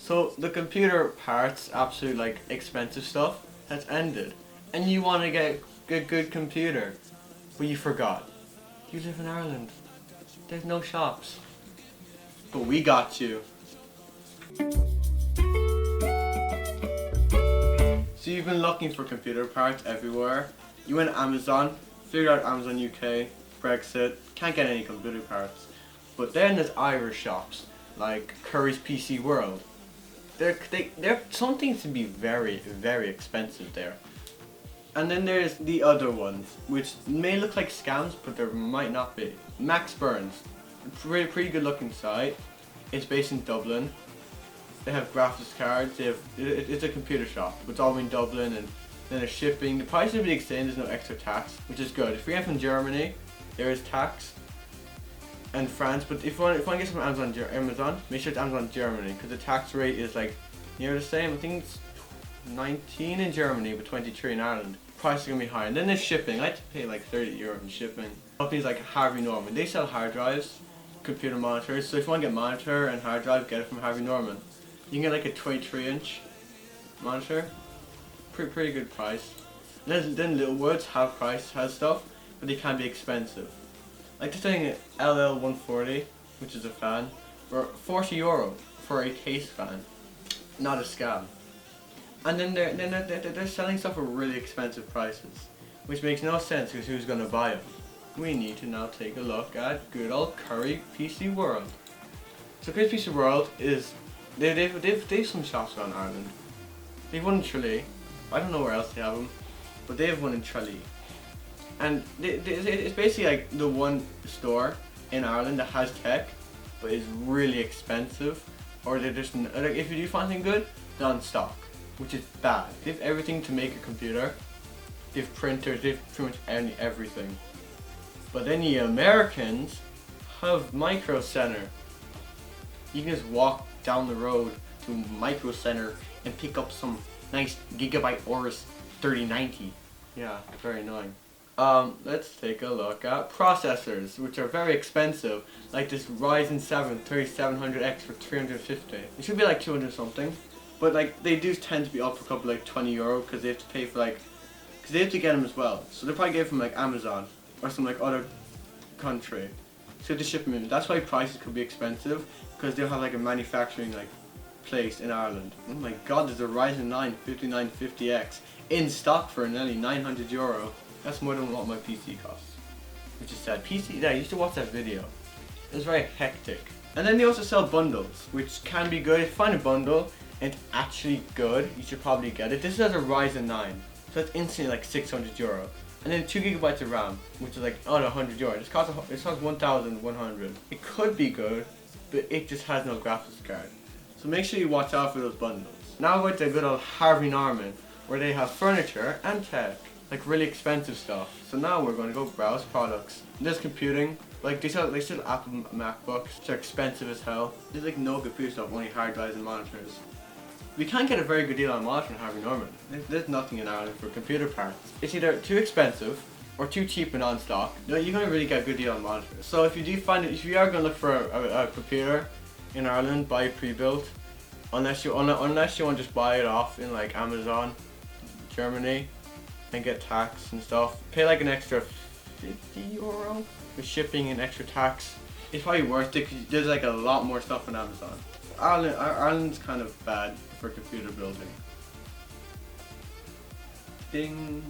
So the computer parts, absolute like expensive stuff, has ended, and you want to get a good computer, but you forgot. You live in Ireland. There's no shops. But we got you. So you've been looking for computer parts everywhere. You went to Amazon, figured out Amazon UK, Brexit, can't get any computer parts. But then there's Irish shops, like Curry's PC World. They're something to be very, very expensive there. And then there's the other ones, which may look like scams, but there might not be. Max Burns, pretty good looking site. It's based in Dublin. They have graphics cards. It's a computer shop. It's all in Dublin, and then there's shipping. The price is really the same. There's no extra tax, which is good. If you get from Germany, there is tax, and France. But if you want to get some Amazon, make sure it's Amazon Germany, because the tax rate is like near the same. I think it's 19 in Germany, but 23 in Ireland. Price is gonna be higher. And then there's shipping. I had to pay like €30 in shipping. Companies like Harvey Norman, they sell hard drives, computer monitors. So if you want to get monitor and hard drive, get it from Harvey Norman. You can get like a 23-inch monitor, pretty good price. And then Littlewoods has stuff, but they can be expensive. Like this thing LL140, which is a fan, for €40 for a case fan. Not a scam. And then they're selling stuff for really expensive prices, which makes no sense because who's gonna buy them? We need to now take a look at good old Curry PC World. So Curry PC World is they've some shops around Ireland. They've one in Tralee. I don't know where else they have them, but they have one in Tralee. And it's basically like the one store in Ireland that has tech, but is really expensive. Or they're just like, if you do find something good, they're on stock, which is bad. They have everything to make a computer. They have printers. They have pretty much everything. But then the Americans have Micro Center. You can just walk down the road to Micro Center and pick up some nice Gigabyte Aorus 3090. Yeah, very annoying. Let's take a look at processors, which are very expensive, like this Ryzen 7 3700X for 350. It should be like 200 something, but like they do tend to be up for a couple like €20 because they have to pay for like, because they have to get them as well. So they probably get it from like Amazon or some like other country. So to ship them in. That's why prices could be expensive, because they'll have like a manufacturing like place in Ireland. Oh my god, there's a Ryzen 9 5950X in stock for nearly €900. That's more than what my PC costs. Which is sad. PC, yeah, I used to watch that video. It was very hectic. And then they also sell bundles, which can be good. If you find a bundle and it's actually good, you should probably get it. This has a Ryzen 9, so it's instantly like €600. And then 2 gigabytes of RAM, which is like under €100. It costs 1,100. It could be good, but it just has no graphics card. So make sure you watch out for those bundles. Now we're to good old Harvey Norman, where they have furniture and tech, like really expensive stuff. So now we're going to go browse products. There's computing, like they sell Apple MacBooks, which are expensive as hell. There's like no computer stuff, only hard drives and monitors. We can't get a very good deal on monitor in Harvey Norman. There's nothing in Ireland for computer parts. It's either too expensive or too cheap and on stock. No, you're going to really get a good deal on monitors. So if you do find it, if you are going to look for a computer in Ireland, buy it pre-built. Unless you want to just buy it off in like Amazon, Germany, and get tax and stuff. Pay like an extra €50 with shipping and extra tax. It's probably worth it because there's like a lot more stuff on Amazon. Ireland's kind of bad for computer building. Ding.